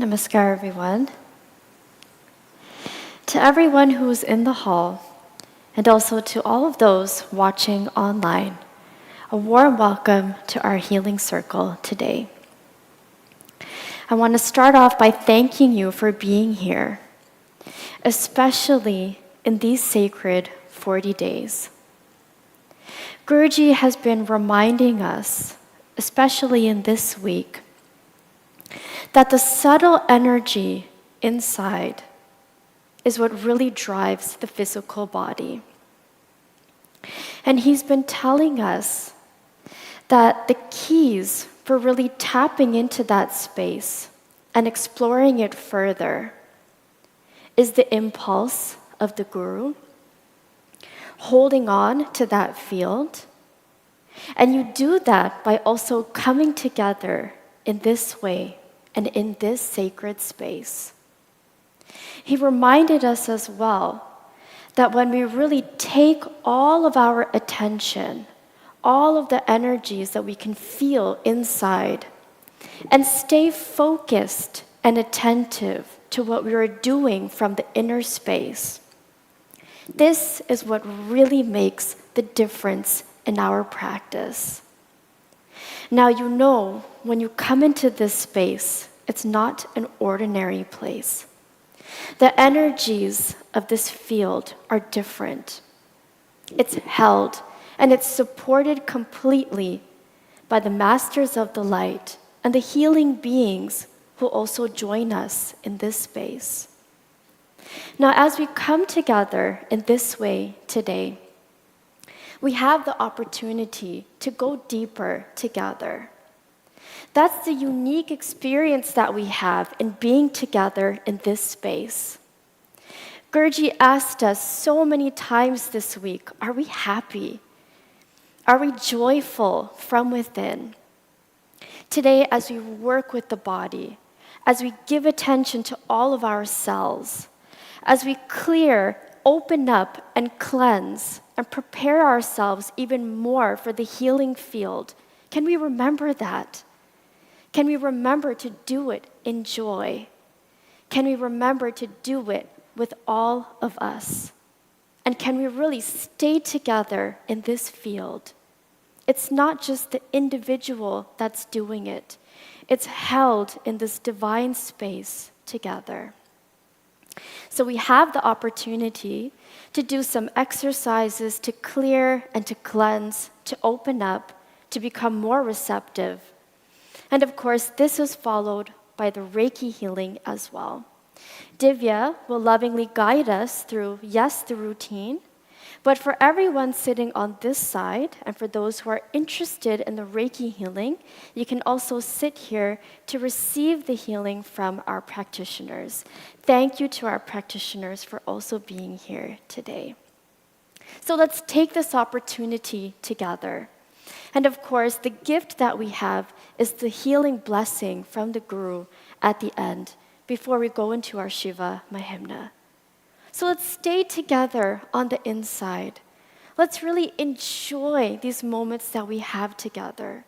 Namaskar, everyone. To everyone who is in the hall, and also to all of those watching online, a warm welcome to our healing circle today. I want to start off by thanking you for being here, especially in these sacred 40 days. Guruji has been reminding us, especially in this week, that the subtle energy inside is what really drives the physical body. And he's been telling us that the keys for really tapping into that space and exploring it further is the impulse of the Guru, holding on to that field. And you do that by also coming together in this way and in this sacred space. He reminded us as well that when we really take all of our attention, all of the energies that we can feel inside, and stay focused and attentive to what we are doing from the inner space, this is what really makes the difference in our practice. Now, you know, when you come into this space, it's not an ordinary place. The energies of this field are different. It's held and it's supported completely by the masters of the light and the healing beings who also join us in this space. Now, as we come together in this way today, we have the opportunity to go deeper together. That's the unique experience that we have in being together in this space. Guruji asked us so many times this week, are we happy? Are we joyful from within? Today, as we work with the body, as we give attention to all of our cells, as we clear, open up, and cleanse, and prepare ourselves even more for the healing field, can we remember that? Can we remember to do it in joy? Can we remember to do it with all of us? And can we really stay together in this field? It's not just the individual that's doing it. It's held in this divine space together. So we have the opportunity to do some exercises to clear and to cleanse, to open up, to become more receptive. And of course, this is followed by the Reiki healing as well. Divya will lovingly guide us through, yes, the routine, but for everyone sitting on this side, and for those who are interested in the Reiki healing, you can also sit here to receive the healing from our practitioners. Thank you to our practitioners for also being here today. So let's take this opportunity together. And of course, the gift that we have is the healing blessing from the Guru at the end, before we go into our Shiva Mahimna. So let's stay together on the inside. Let's really enjoy these moments that we have together.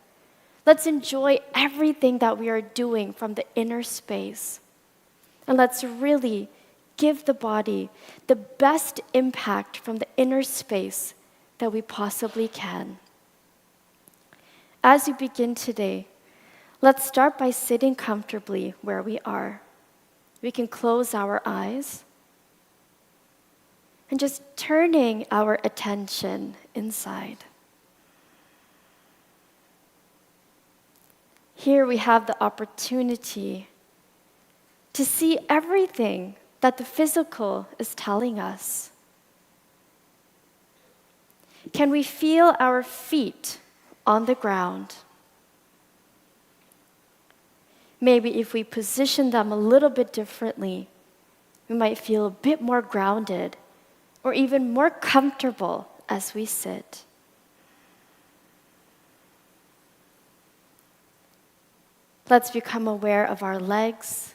Let's enjoy everything that we are doing from the inner space. And let's really give the body the best impact from the inner space that we possibly can. As we begin today, let's start by sitting comfortably where we are. We can close our eyes and just turning our attention inside. Here we have the opportunity to see everything that the physical is telling us. Can we feel our feet on the ground? Maybe if we position them a little bit differently, we might feel a bit more grounded or even more comfortable as we sit. Let's become aware of our legs,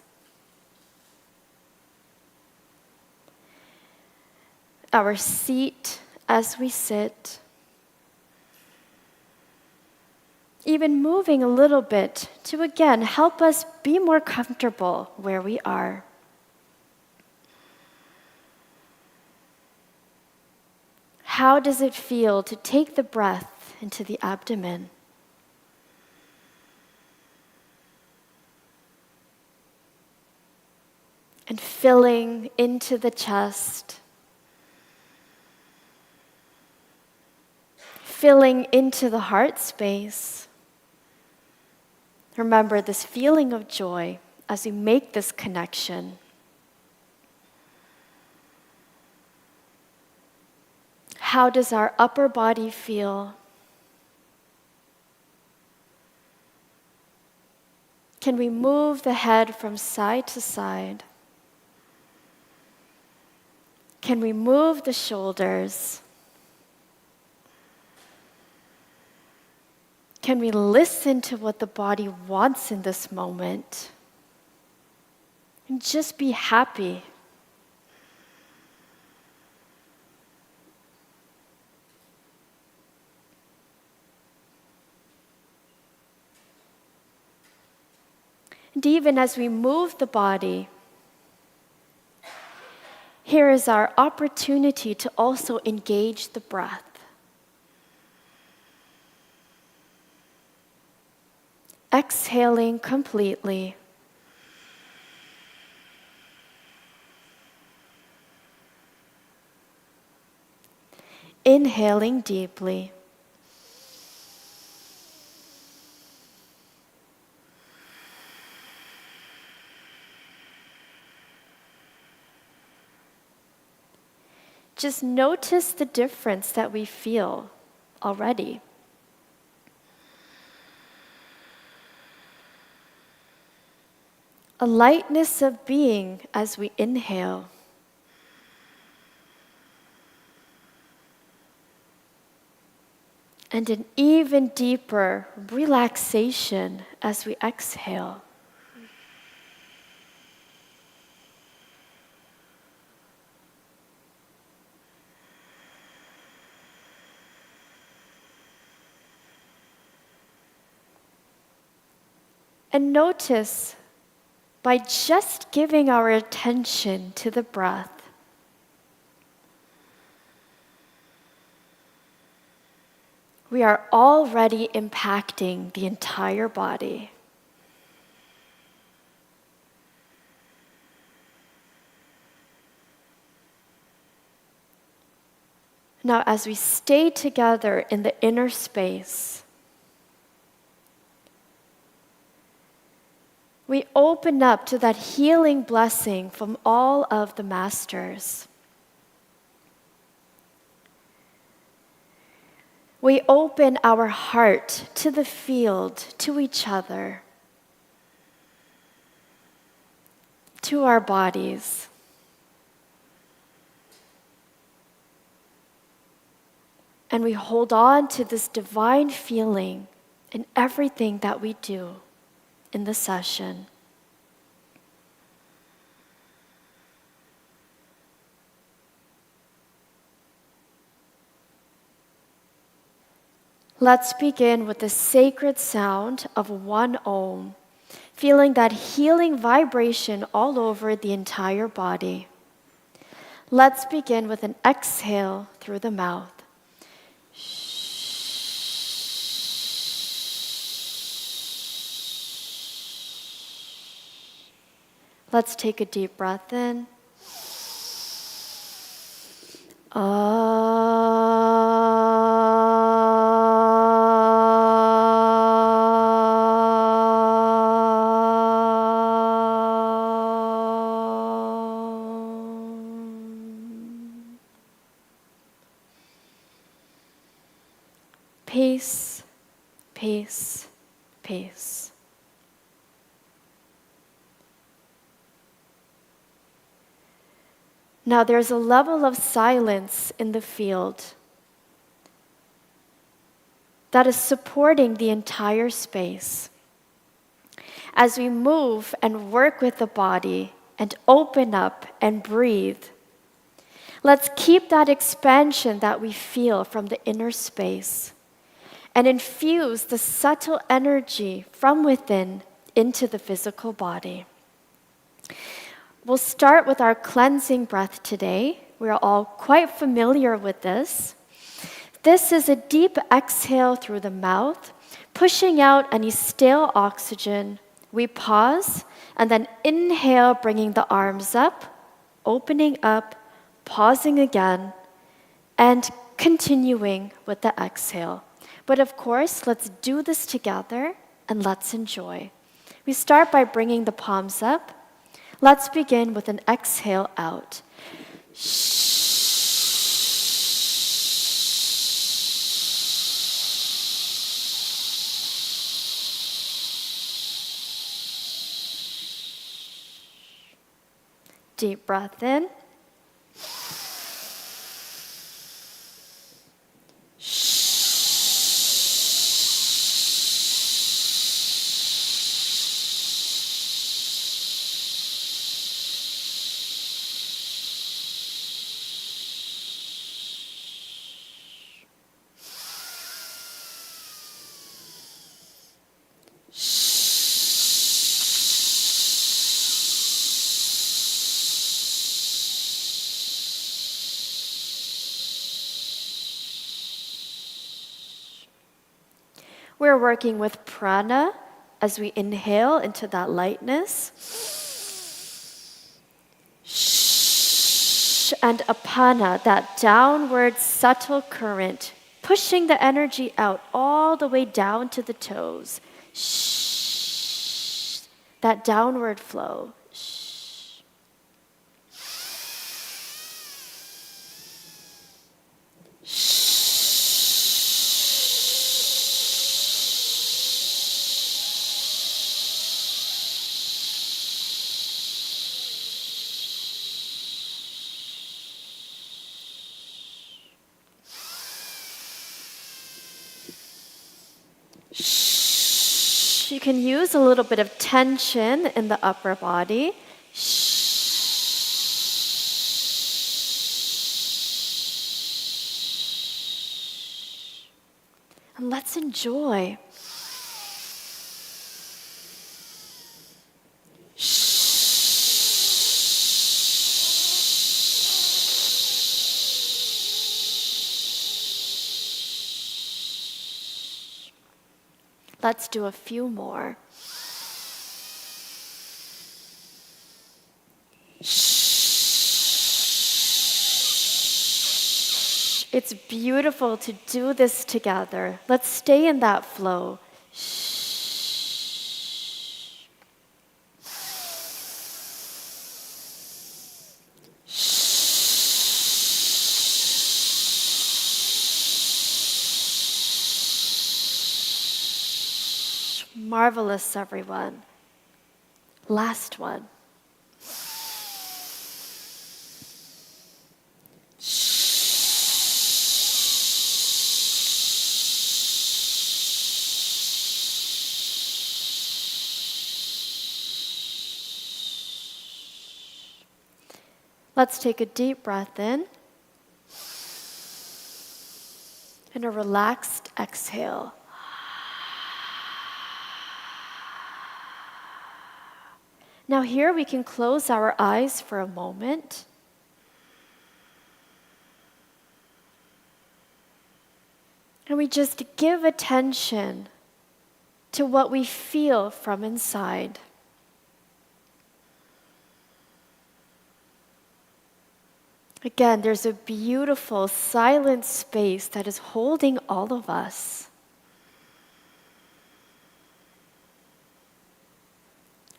our seat as we sit, even moving a little bit to again help us be more comfortable where we are. How does it feel to take the breath into the abdomen? And filling into the chest, filling into the heart space. Remember this feeling of joy as we make this connection. How does our upper body feel? Can we move the head from side to side? Can we move the shoulders? Can we listen to what the body wants in this moment? And just be happy. And even as we move the body, here is our opportunity to also engage the breath. Exhaling completely. Inhaling deeply. Just notice the difference that we feel already. A lightness of being as we inhale. And an even deeper relaxation as we exhale. And notice, by just giving our attention to the breath, we are already impacting the entire body. Now, as we stay together in the inner space, we open up to that healing blessing from all of the masters. We open our heart to the field, to each other, to our bodies. And we hold on to this divine feeling in everything that we do in the session. Let's begin with the sacred sound of one Om, feeling that healing vibration all over the entire body. Let's begin with an exhale through the mouth. Let's take a deep breath in. Peace, peace, peace. Now there's a level of silence in the field that is supporting the entire space. As we move and work with the body and open up and breathe, let's keep that expansion that we feel from the inner space and infuse the subtle energy from within into the physical body. We'll start with our cleansing breath today. We're all quite familiar with this. This is a deep exhale through the mouth, pushing out any stale oxygen. We pause and then inhale, bringing the arms up, opening up, pausing again, and continuing with the exhale. But of course, let's do this together and let's enjoy. We start by bringing the palms up. Let's begin with an exhale out. Deep breath in. We're working with prana as we inhale into that lightness. And apana, that downward subtle current, pushing the energy out all the way down to the toes. That downward flow. You can use a little bit of tension in the upper body. And let's enjoy. Let's do a few more. It's beautiful to do this together. Let's stay in that flow. Marvelous, everyone. Last one. Let's take a deep breath in and a relaxed exhale. Now here we can close our eyes for a moment. And we just give attention to what we feel from inside. Again, there's a beautiful silent space that is holding all of us.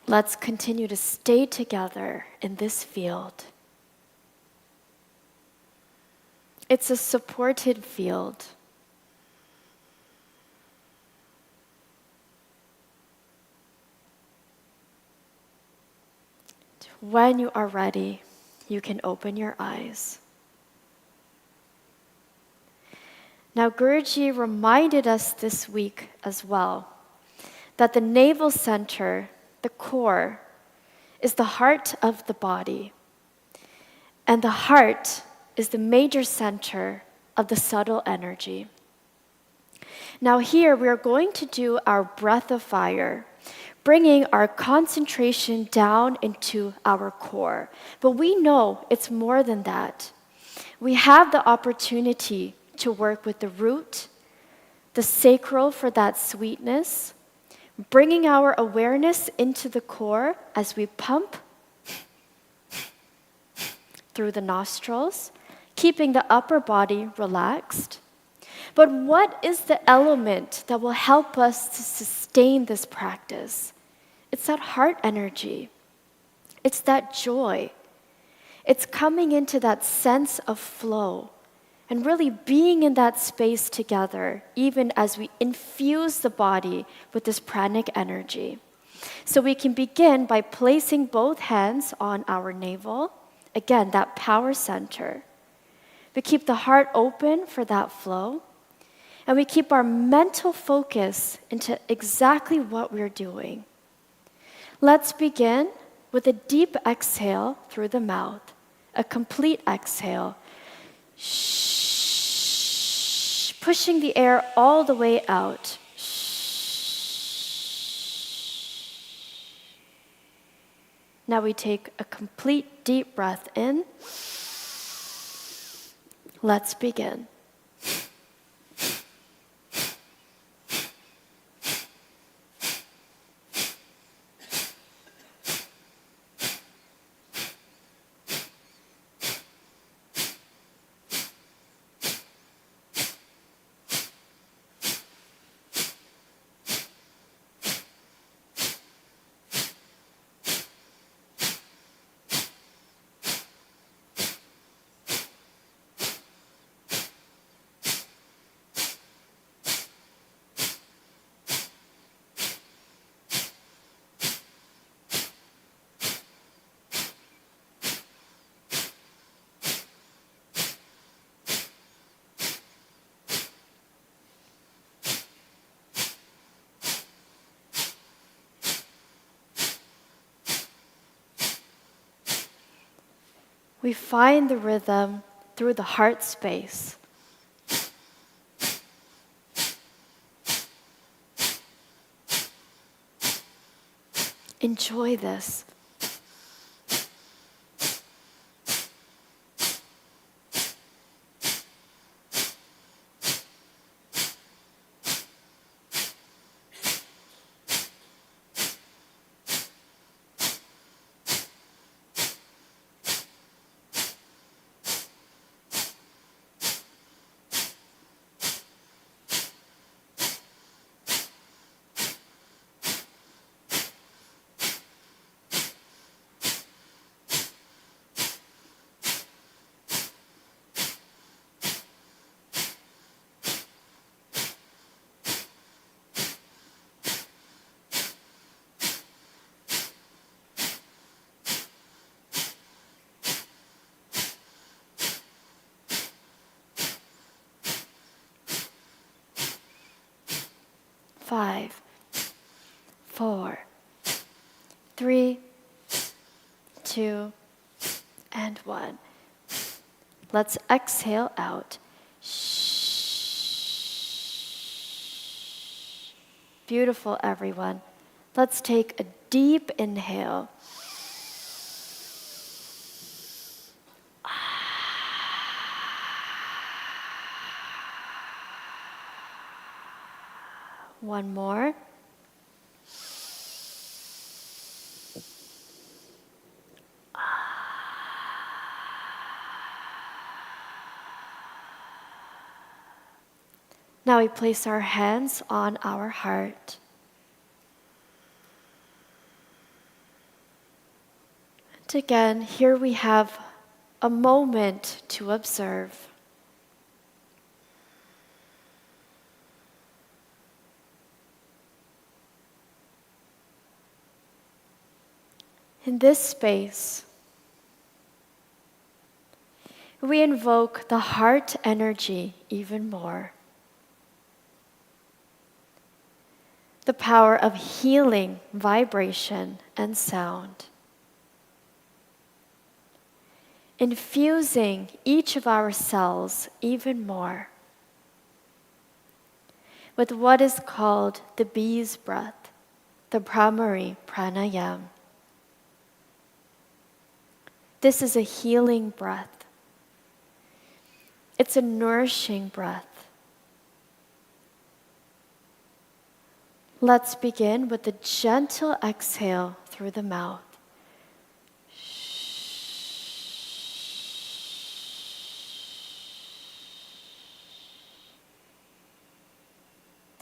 Let's continue to stay together in this field. It's a supported field. When you are ready, you can open your eyes. Now, Guruji reminded us this week as well that the navel center, the core, is the heart of the body. And the heart is the major center of the subtle energy. Now, here we are going to do our breath of fire, bringing our concentration down into our core. But we know it's more than that. We have the opportunity to work with the root, the sacral for that sweetness, bringing our awareness into the core as we pump through the nostrils, keeping the upper body relaxed. But what is the element that will help us to sustain this practice? It's that heart energy. It's that joy. It's coming into that sense of flow and really being in that space together, even as we infuse the body with this pranic energy. So we can begin by placing both hands on our navel. Again, that power center. We keep the heart open for that flow. And we keep our mental focus into exactly what we're doing. Let's begin with a deep exhale through the mouth, a complete exhale. Shh, pushing the air all the way out. Now we take a complete deep breath in. Let's begin. We find the rhythm through the heart space. Enjoy this. Five, 4, 3, 2, and 1. Let's exhale out. Shh. Beautiful, everyone. Let's take a deep inhale. One more. Now we place our hands on our heart. And again, here we have a moment to observe. In this space, we invoke the heart energy even more. The power of healing, vibration, and sound. Infusing each of our cells even more. with what is called the bee's breath, the Bhramari pranayam. This is a healing breath. It's a nourishing breath. Let's begin with a gentle exhale through the mouth.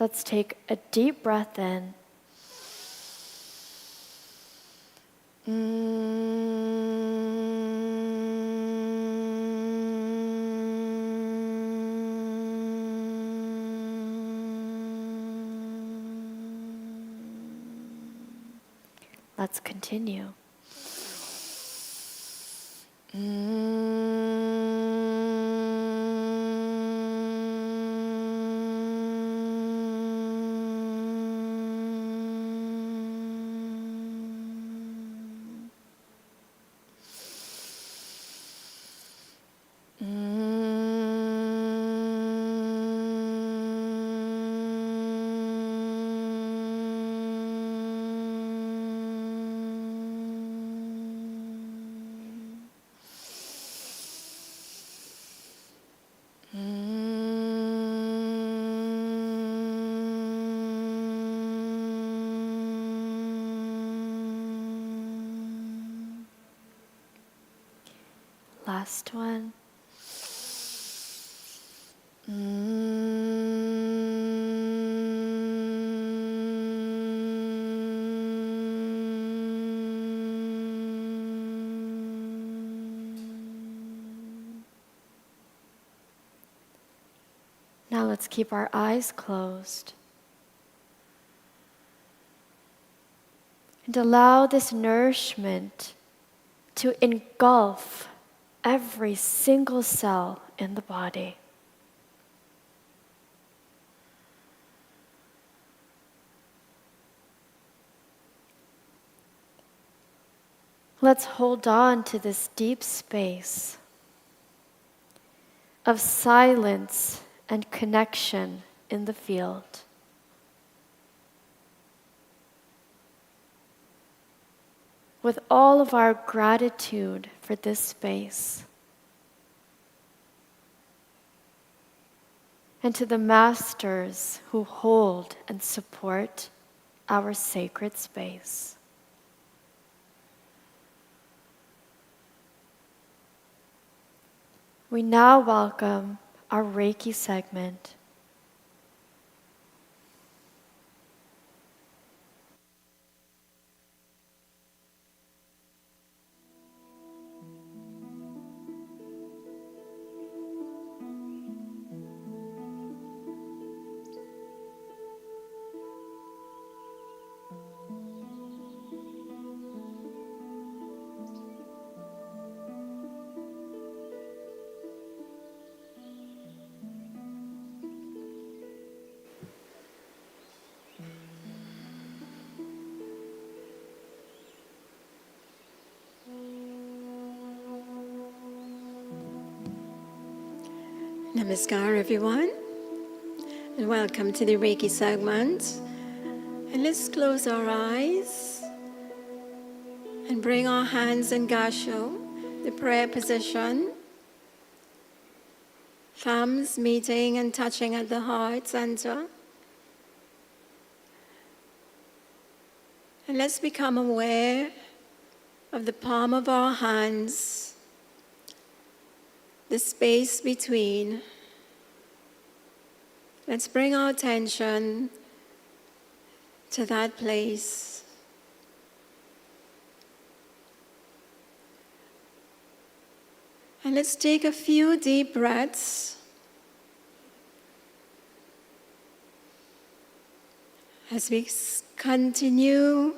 Let's take a deep breath in. Let's continue. Last one. Now let's keep our eyes closed and allow this nourishment to engulf every single cell in the body. Let's hold on to this deep space of silence and connection in the field. With all of our gratitude for this space, and to the masters who hold and support our sacred space. We now welcome our Reiki segment. Namaskar everyone, and welcome to the Reiki segment. And let's close our eyes and bring our hands in Gasho, the prayer position. Thumbs meeting and touching at the heart center. And let's become aware of the palm of our hands, the space between. Let's bring our attention to that place. And let's take a few deep breaths as we continue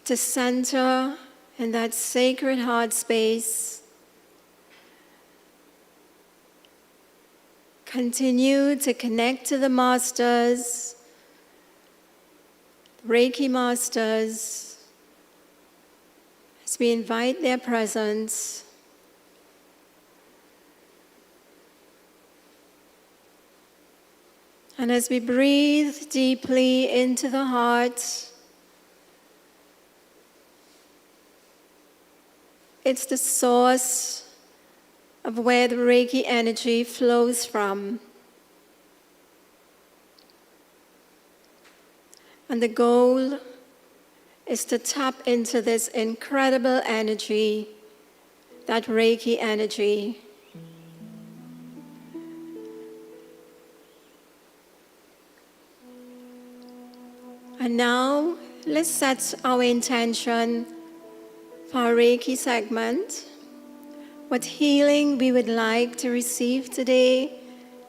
to center in that sacred heart space. Continue to connect to the masters, Reiki masters, as we invite their presence. And as we breathe deeply into the heart, it's the source of where the Reiki energy flows from. And the goal is to tap into this incredible energy, that Reiki energy. And now, let's set our intention for our Reiki segment. What healing we would like to receive today,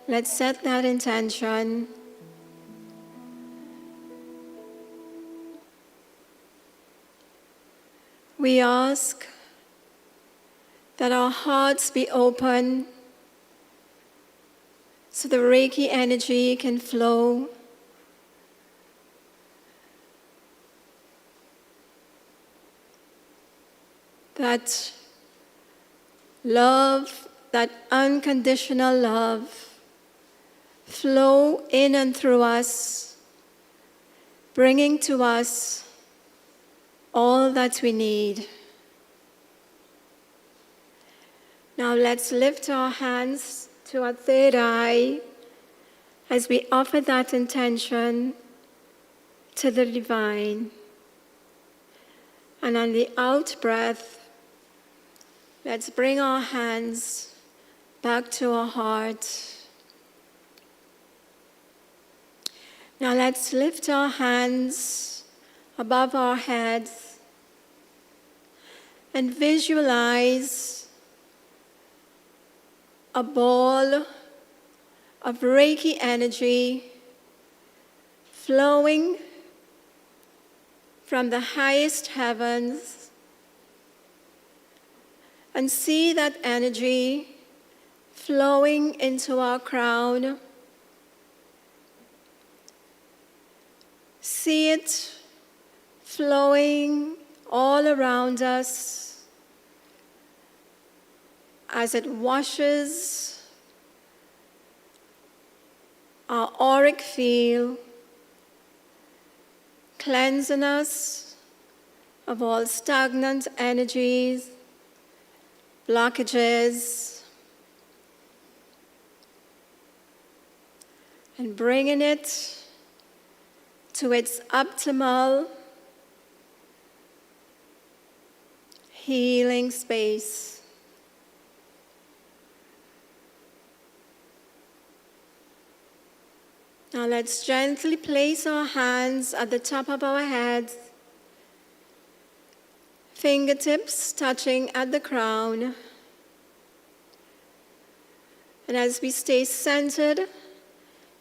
let's set that intention. We ask that our hearts be open so the Reiki energy can flow. That love, that unconditional love, flow in and through us, bringing to us all that we need. Now let's lift our hands to our third eye as we offer that intention to the divine. And on the out breath, let's bring our hands back to our heart. Now let's lift our hands above our heads and visualize a ball of Reiki energy flowing from the highest heavens, and see that energy flowing into our crown. See it flowing all around us as it washes our auric field, cleansing us of all stagnant energies, blockages, and bringing it to its optimal healing space. Now let's gently place our hands at the top of our heads, fingertips touching at the crown. And as we stay centered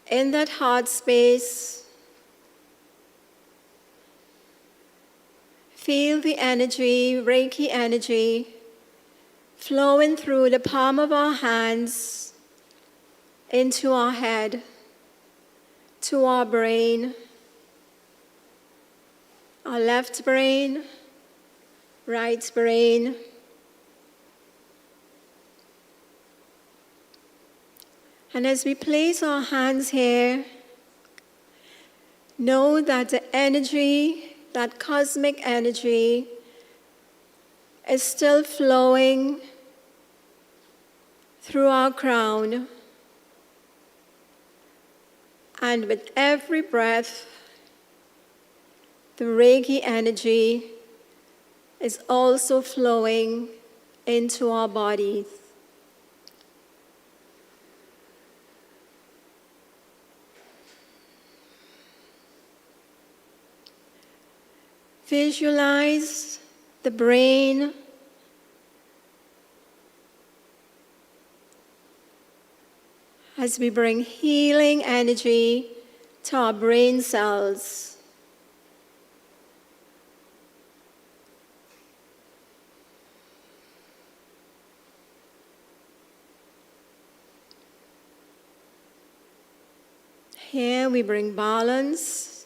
in that heart space, feel the energy, Reiki energy, flowing through the palm of our hands into our head, to our brain, our left brain, right brain. And as we place our hands here, know that the energy, that cosmic energy, is still flowing through our crown. And with every breath, the Reiki energy is also flowing into our bodies. Visualize the brain as we bring healing energy to our brain cells. Here we bring balance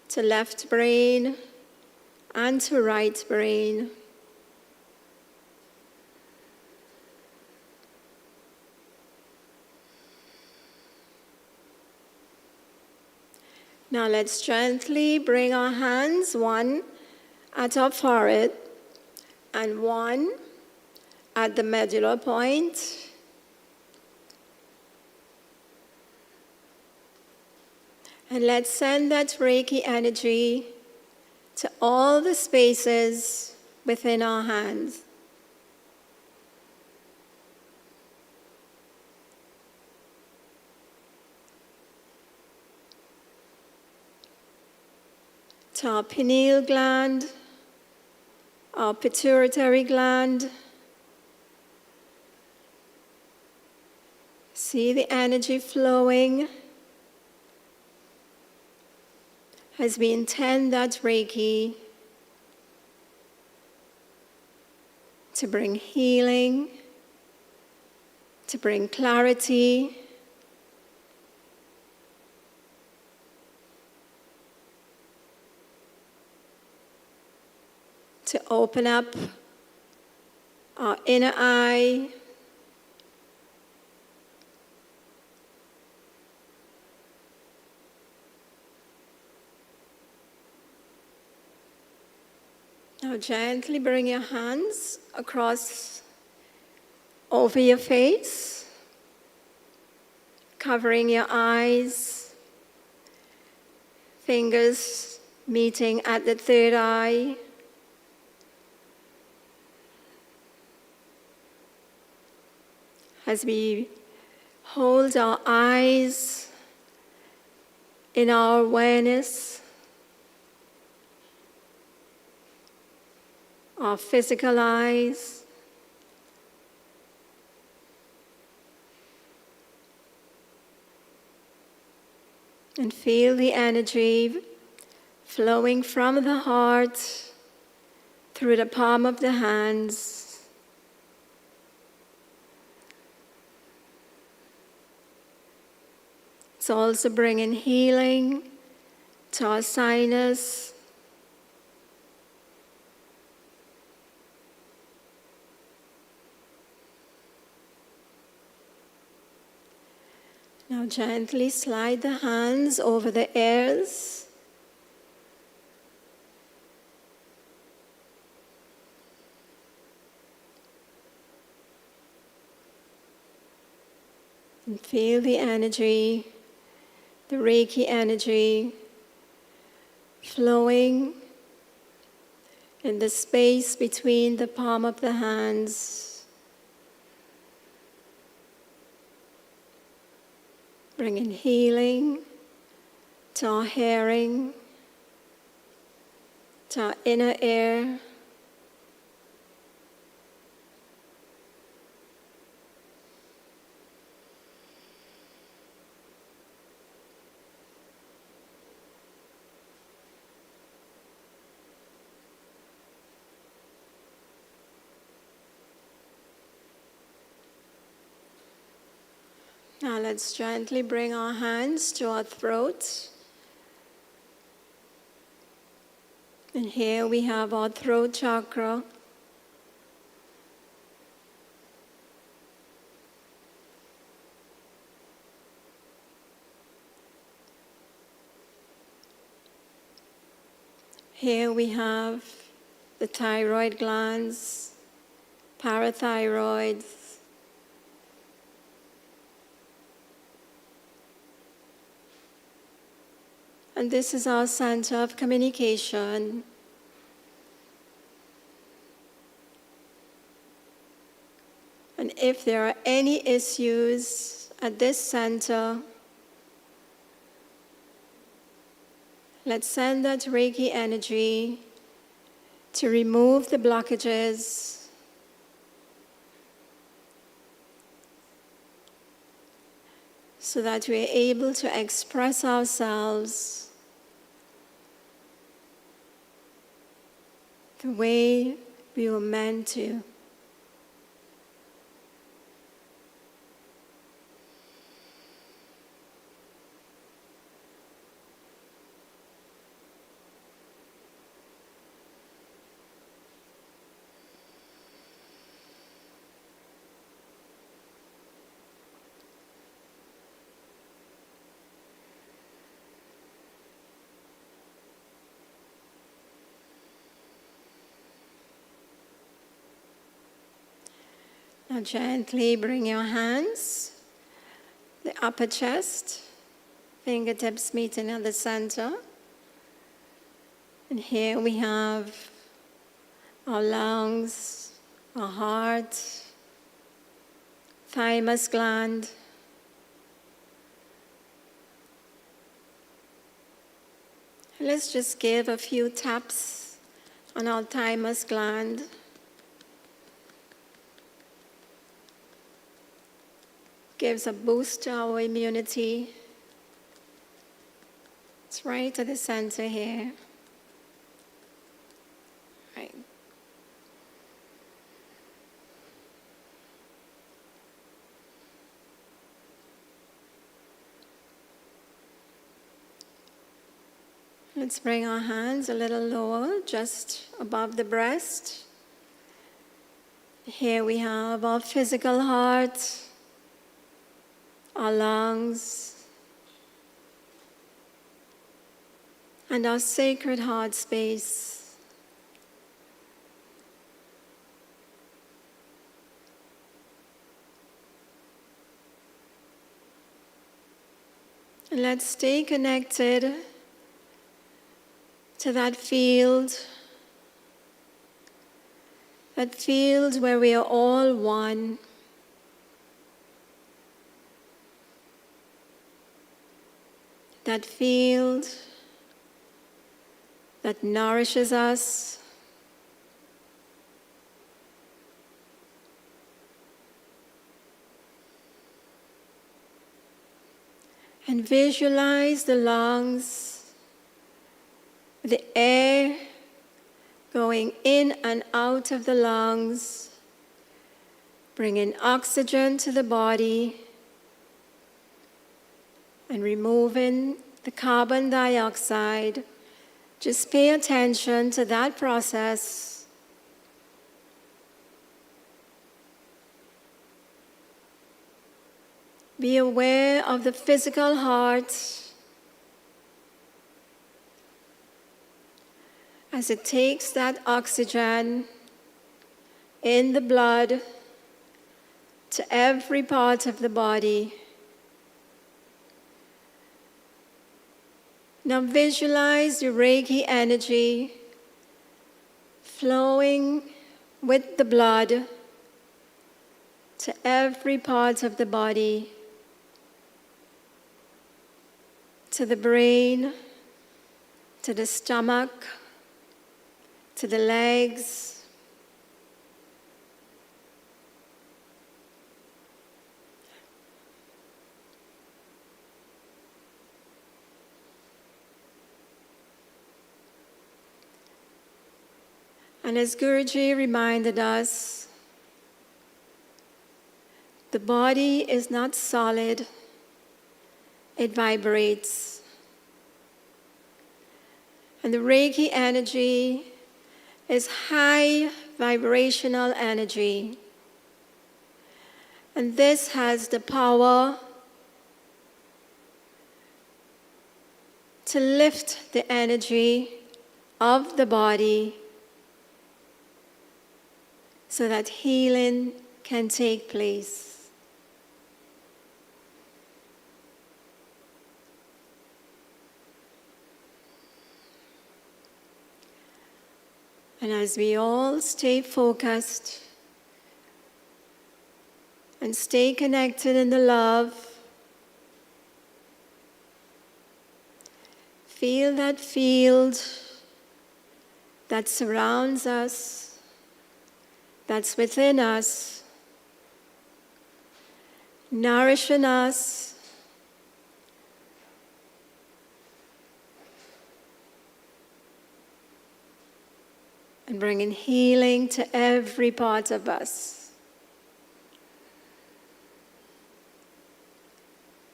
to left brain and to right brain. Now let's gently bring our hands, one at our forehead and one at the medulla point. And let's send that Reiki energy to all the spaces within our hands. To our pineal gland, our pituitary gland. See the energy flowing as we intend that Reiki to bring healing, to bring clarity, to open up our inner eye, now gently bring your hands across over your face, covering your eyes, fingers meeting at the third eye. As we hold our eyes in our awareness, our physical eyes, and feel the energy flowing from the heart through the palm of the hands. It's also bringing healing to our sinus, now gently slide the hands over the ears. And feel the energy, the Reiki energy flowing in the space between the palm of the hands, bringing healing to our hearing, to our inner ear. Now let's gently bring our hands to our throat. And here we have our throat chakra. Here we have the thyroid glands, parathyroids, and this is our center of communication. And if there are any issues at this center, let's send that Reiki energy to remove the blockages, so that we're able to express ourselves the way we were meant to. Now gently bring your hands, the upper chest, fingertips meeting at the center. And here we have our lungs, our heart, thymus gland, and let's just give a few taps on our thymus gland. Gives a boost to our immunity. It's right at the center here. Right. Let's bring our hands a little lower, just above the breast. Here we have our physical heart, our lungs, and our sacred heart space. And let's stay connected to that field where we are all one. That field that nourishes us, and visualize the lungs, the air going in and out of the lungs, bringing oxygen to the body and removing the carbon dioxide. Just pay attention to that process. Be aware of the physical heart as it takes that oxygen in the blood to every part of the body. Now visualize the Reiki energy flowing with the blood to every part of the body, to the brain, to the stomach, to the legs, and as Guruji reminded us, the body is not solid, it vibrates. And the Reiki energy is high vibrational energy. And this has the power to lift the energy of the body so that healing can take place. And as we all stay focused and stay connected in the love, feel that field that surrounds us, that's within us, nourishing us, and bringing healing to every part of us.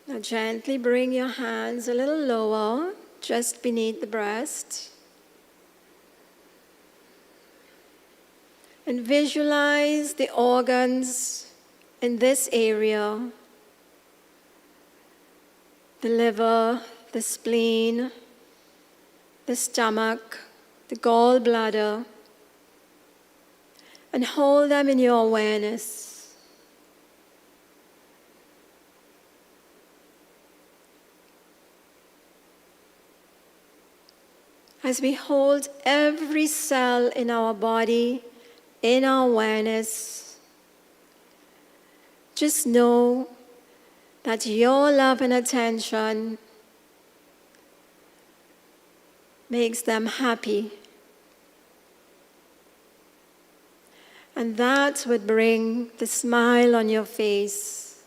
Now gently bring your hands a little lower, just beneath the breast. And visualize the organs in this area: the liver, the spleen, the stomach, the gallbladder, and hold them in your awareness. as we hold every cell in our body in our awareness, just know that your love and attention makes them happy. And that would bring the smile on your face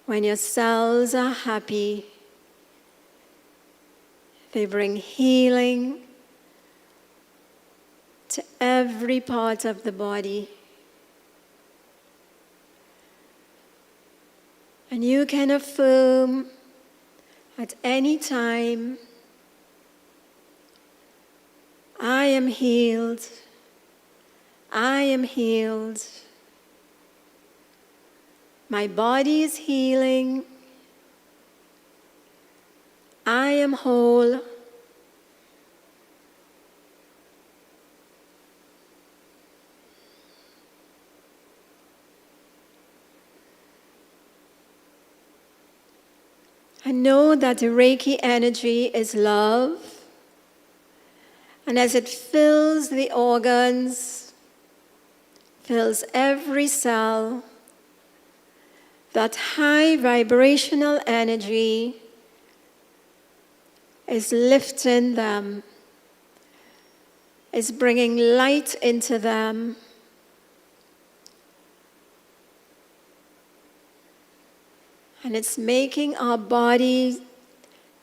when your cells are happy. They bring healing to every part of the body. And you can affirm at any time, I am healed. I am healed. My body is healing. I am whole. I know that the Reiki energy is love, and as it fills the organs, fills every cell, that high vibrational energy is lifting them, is bringing light into them. And it's making our body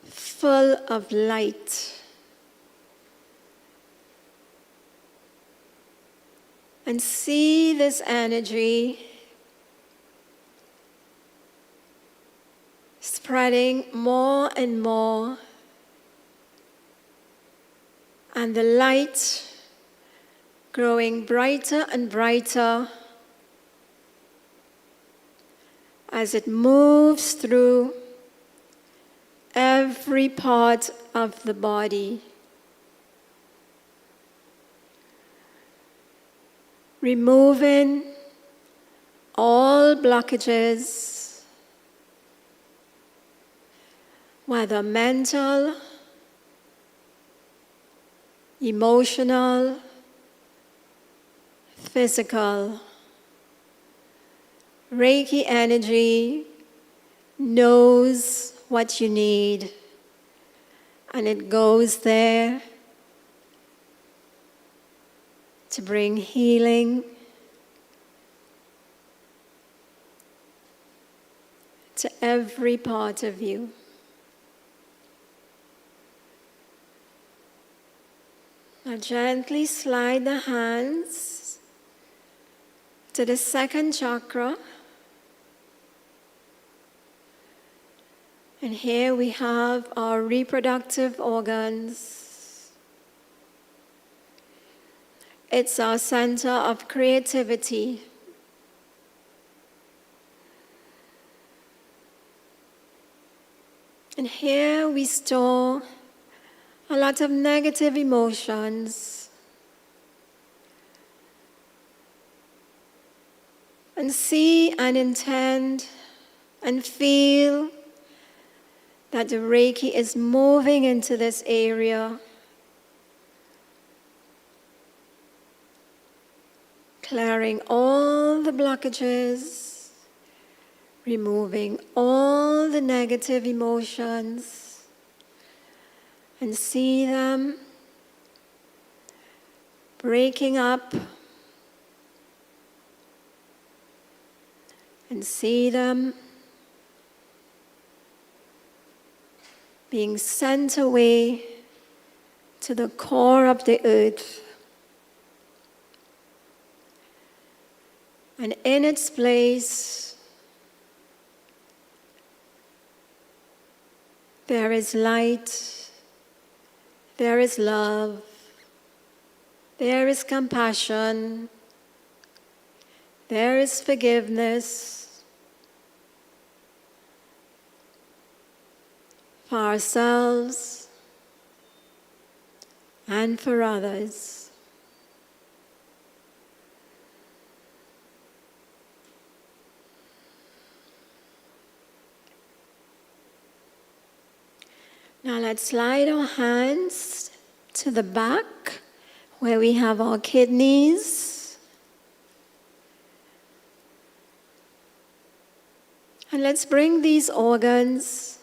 full of light. And see this energy spreading more and more, and the light growing brighter and brighter as it moves through every part of the body. Removing all blockages, whether mental, emotional, physical. Reiki energy knows what you need, and it goes there to bring healing to every part of you. Now gently slide the hands to the second chakra. And here we have our reproductive organs. It's our center of creativity. And here we store a lot of negative emotions. And see and intend and feel that the Reiki is moving into this area, clearing all the blockages, removing all the negative emotions, and see them breaking up, and see them being sent away to the core of the earth. And in its place, there is light, there is love, there is compassion, there is forgiveness for ourselves and for others. Now let's slide our hands to the back where we have our kidneys. And let's bring these organs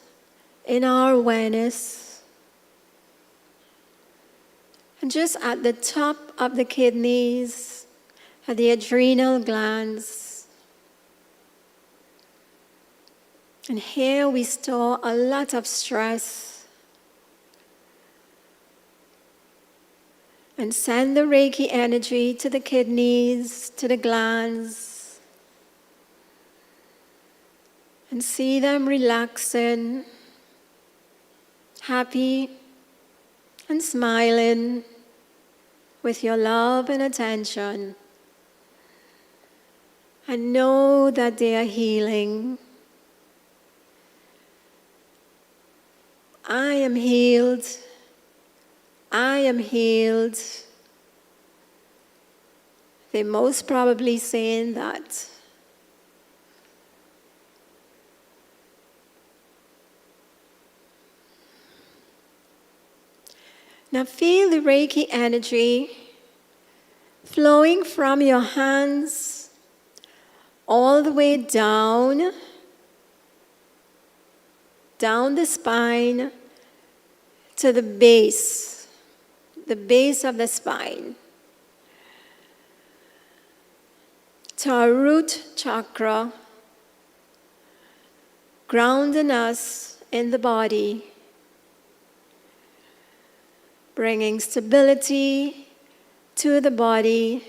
in our awareness. And just at the top of the kidneys are the adrenal glands. And here we store a lot of stress. And send the Reiki energy to the kidneys, to the glands. And see them relaxing, happy, and smiling with your love and attention. And know that they are healing. I am healed. I am healed. They're most probably saying that. Now feel the Reiki energy flowing from your hands all the way down the spine to the base of the spine, to our root chakra, grounding us in the body, bringing stability to the body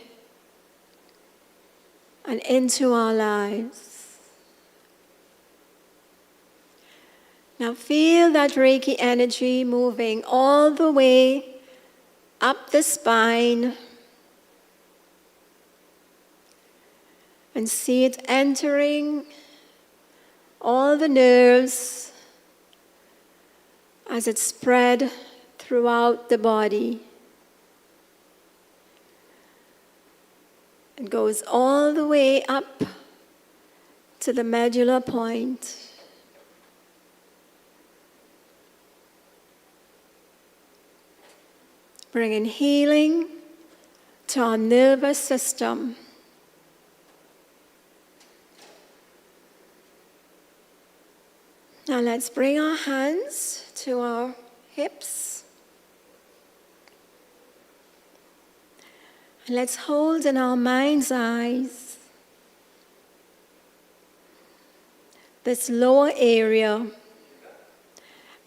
and into our lives. Now feel that Reiki energy moving all the way up the spine and see it entering all the nerves as it spread throughout the body. It goes all the way up to the medulla point. Bringing healing to our nervous system. Now let's bring our hands to our hips. And let's hold in our mind's eyes this lower area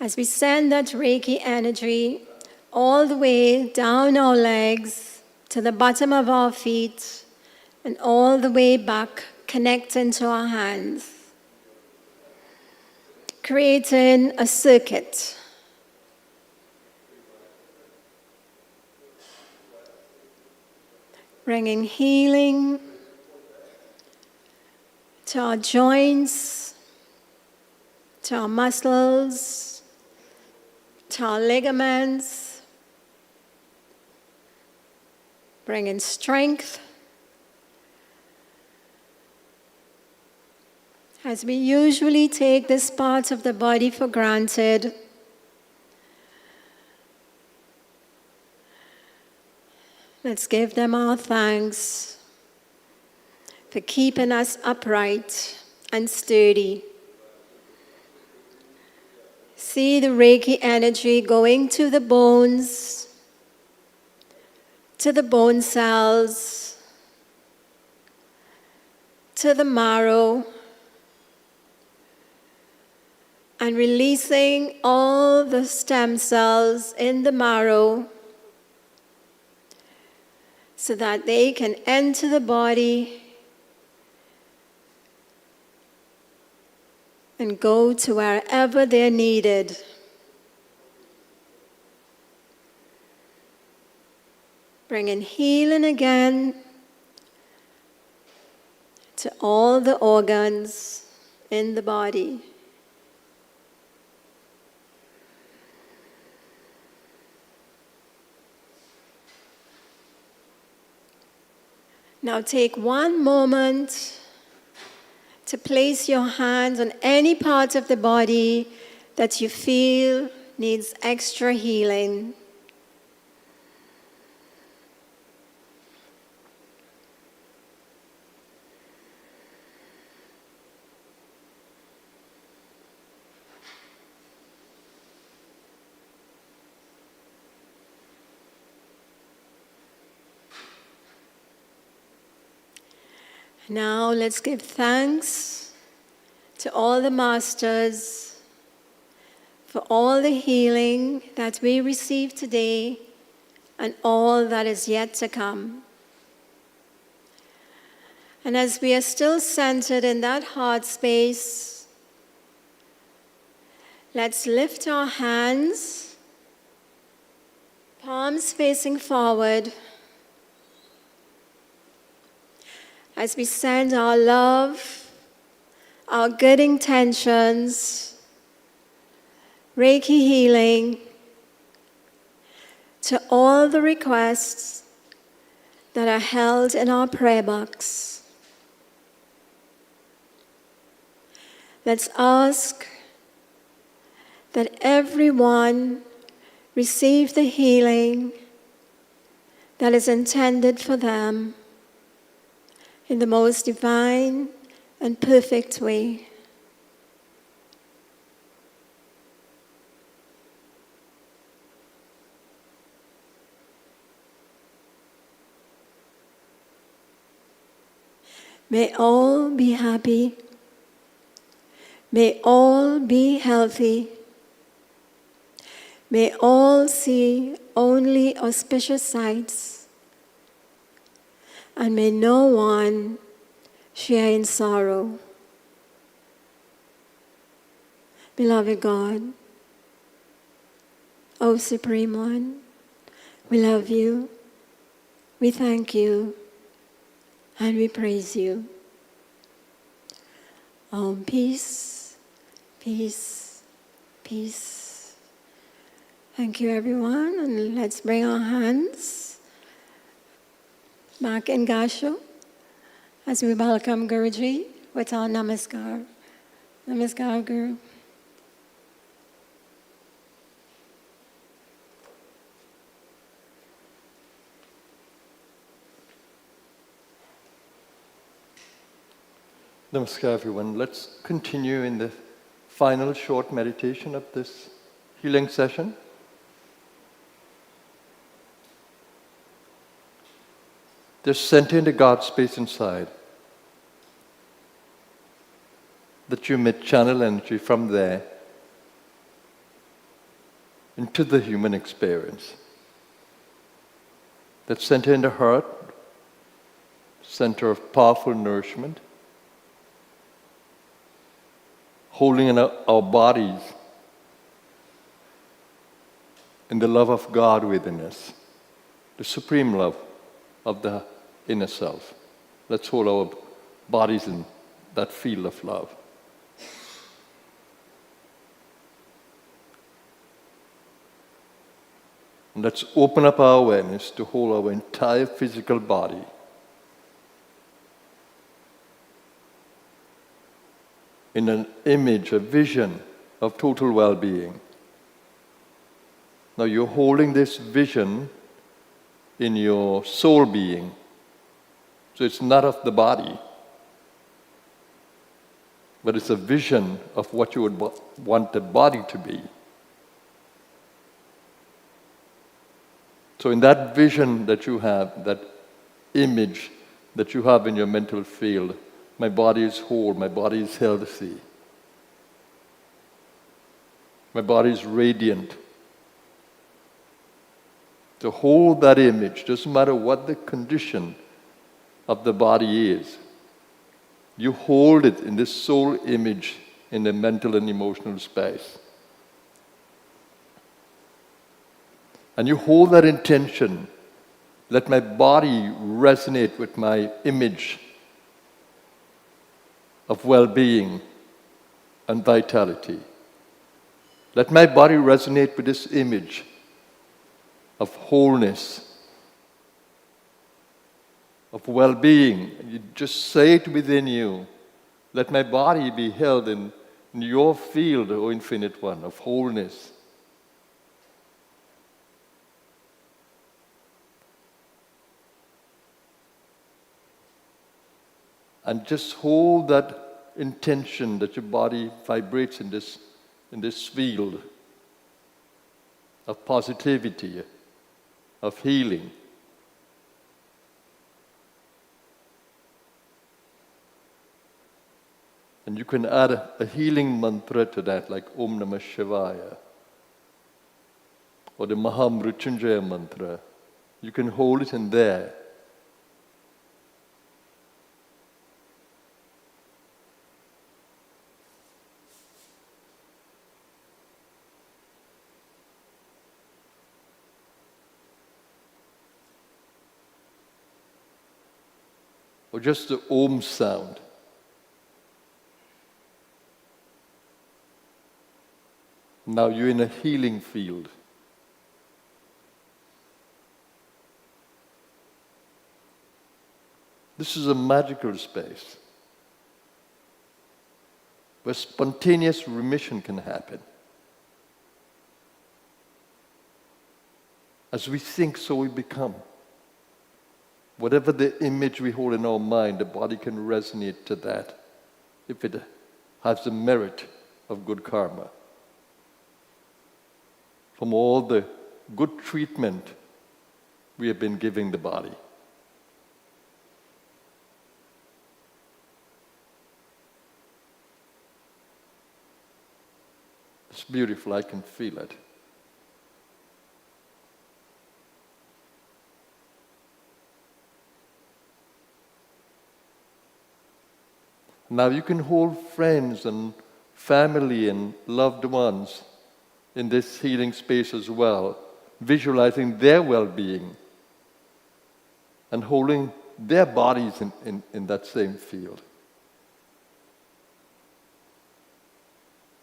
as we send that Reiki energy all the way down our legs to the bottom of our feet and all the way back, connecting to our hands, creating a circuit. Bringing healing to our joints, to our muscles, to our ligaments. Bringing strength as we usually take this part of the body for granted. Let's give them our thanks for keeping us upright and sturdy. See the Reiki energy going to the bones, to the bone cells, to the marrow, and releasing all the stem cells in the marrow so that they can enter the body and go to wherever they're needed. Bringing healing again to all the organs in the body. Now take one moment to place your hands on any part of the body that you feel needs extra healing. Now let's give thanks to all the masters for all the healing that we received today and all that is yet to come. And as we are still centered in that heart space, let's lift our hands, palms facing forward, as we send our love, our good intentions, Reiki healing to all the requests that are held in our prayer box. Let's ask that everyone receive the healing that is intended for them in the most divine and perfect way. May all be happy. May all be healthy. May all see only auspicious sights. And may no one share in sorrow. Beloved God, O Supreme One, we love you, we thank you, and we praise you. Peace, peace, peace. Thank you, everyone, and let's bring our hands back in Gasho as we welcome Guruji with our Namaskar. Namaskar, Guru. Namaskar, everyone. Let's continue in the final short meditation of this healing session. Just center into God's space inside, that you may channel energy from there into the human experience. That center in the heart, center of powerful nourishment, holding in our bodies in the love of God within us, the supreme love of the inner self. Let's hold our bodies in that field of love. And let's open up our awareness to hold our entire physical body in an image, a vision of total well-being. Now you're holding this vision in your soul being. So it's not of the body, but it's a vision of what you would want the body to be. So in that vision that you have, that image that you have in your mental field, my body is whole, my body is healthy, my body is radiant. To hold that image, doesn't matter what the condition of the body is, you hold it in this soul image in the mental and emotional space. And you hold that intention, let my body resonate with my image of well-being and vitality. Let my body resonate with this image of wholeness, of well-being. You just say it within you. Let my body be held in your field, O Infinite One, of wholeness. And just hold that intention that your body vibrates in this field of positivity, of healing. And you can add a healing mantra to that, like Om Namah Shivaya, or the Mahamrutyunjaya mantra. You can hold it in there. Or just the Om sound. Now you're in a healing field. This is a magical space where spontaneous remission can happen. As we think, so we become. Whatever the image we hold in our mind, the body can resonate to that if it has the merit of good karma. From all the good treatment we have been giving the body. It's beautiful, I can feel it. Now you can hold friends and family and loved ones in this healing space as well, visualizing their well-being and holding their bodies in that same field.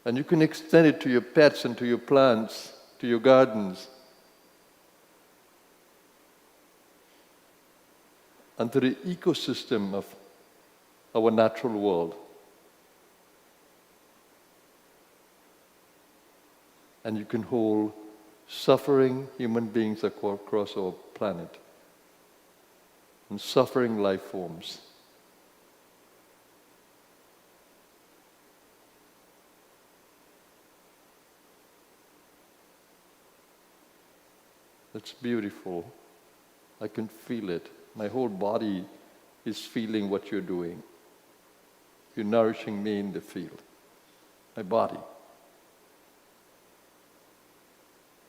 And you can extend it to your pets and to your plants, to your gardens, and to the ecosystem of our natural world. And you can hold suffering human beings across our planet and suffering life forms. It's beautiful. I can feel it. My whole body is feeling what you're doing. You're nourishing me in the field, my body,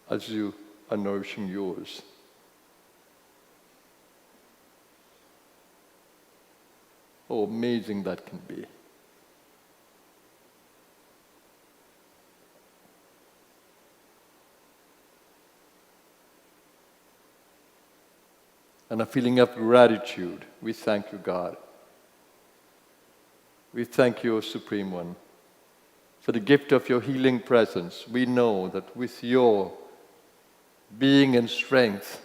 as you are nourishing yours. Oh, amazing that can be. And a feeling of gratitude. We thank you, God. We thank you, O Supreme One, for the gift of your healing presence. We know that with your being and strength,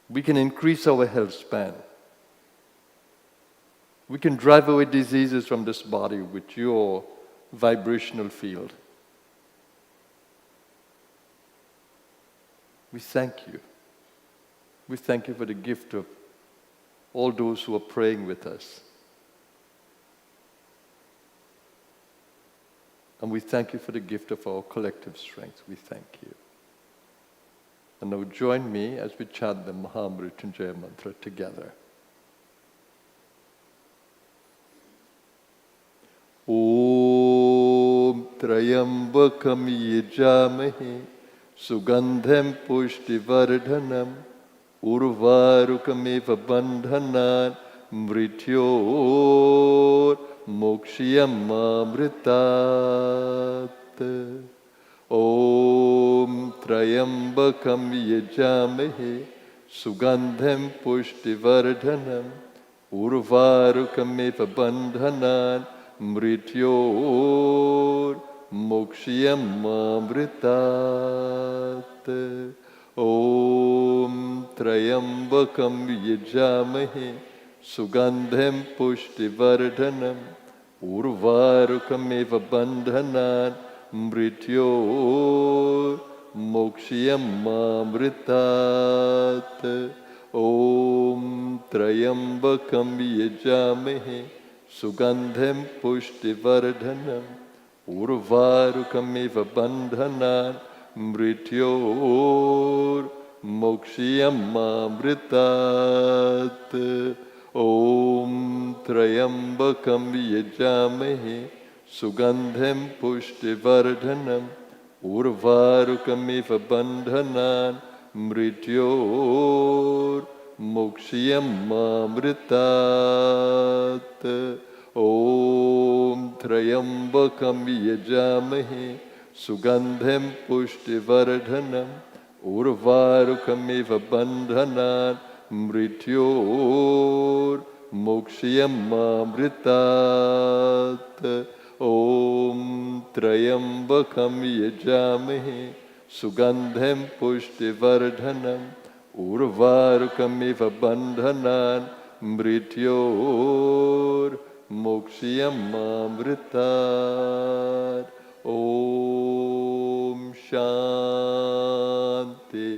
we can increase our health span. We can drive away diseases from this body with your vibrational field. We thank you. We thank you for the gift of all those who are praying with us. And we thank you for the gift of our collective strength. We thank you. And now join me as we chant the Mahamrutyunjaya mantra together. Om Trayambakam Yajamahe Sugandham Pushtivardhanam Urvarukamiva Bandhanan Mrityor Mokshiyam Amritat. Om Trayambakam Yajamahe Sugandham Pushtivardhanam Urvarukamiva Bandhanan Mrityor Mokshiyam Amritat. Om Trayambakam Yajamahe Sugandham Pushtivardhanam Urvarukamiva Bandhanan Mrityor Mokshiyam Amritat. Om Trayambakam Yajamahe Sugandham Pushtivardhanam Urvarukamiva Bandhanan Mrityor Mokshiyam Amritat. Om Trayambakam Yajamahe Sugandhem Pushtivardhanam Urvarukamiva Bandhanan Mrityor Mokshiyam Amritat. Om Trayambakam Yajamahe Sugandhem Pushtivardhanam Urvarukamiva Bandhanan Mrityor Mokshiyam Amritat. Om Trayambakam Yajamahe Sugandhem Pushtivardhanam Urvarukamiva Bandhanan Mrityor Mokshiyam Amritat. Om Shanti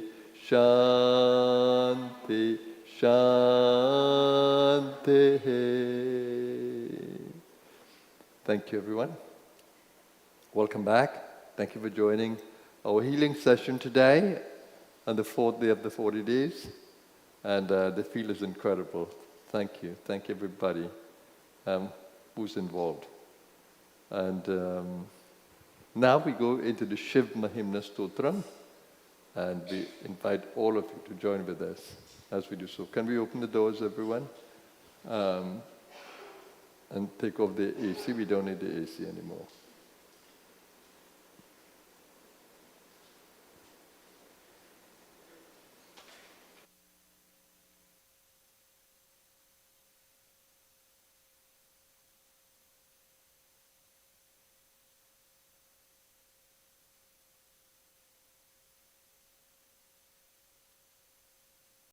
Shanti Shanti. Thank you, everyone. Welcome back. Thank you for joining our healing session today on the fourth day of the 40 days. And the feel is incredible. Thank you. Thank you, everybody who's involved. And now we go into the Shiv Mahimna Stotram. And we invite all of you to join with us as we do so. Can we open the doors, everyone? And take off the AC. We don't need the AC anymore.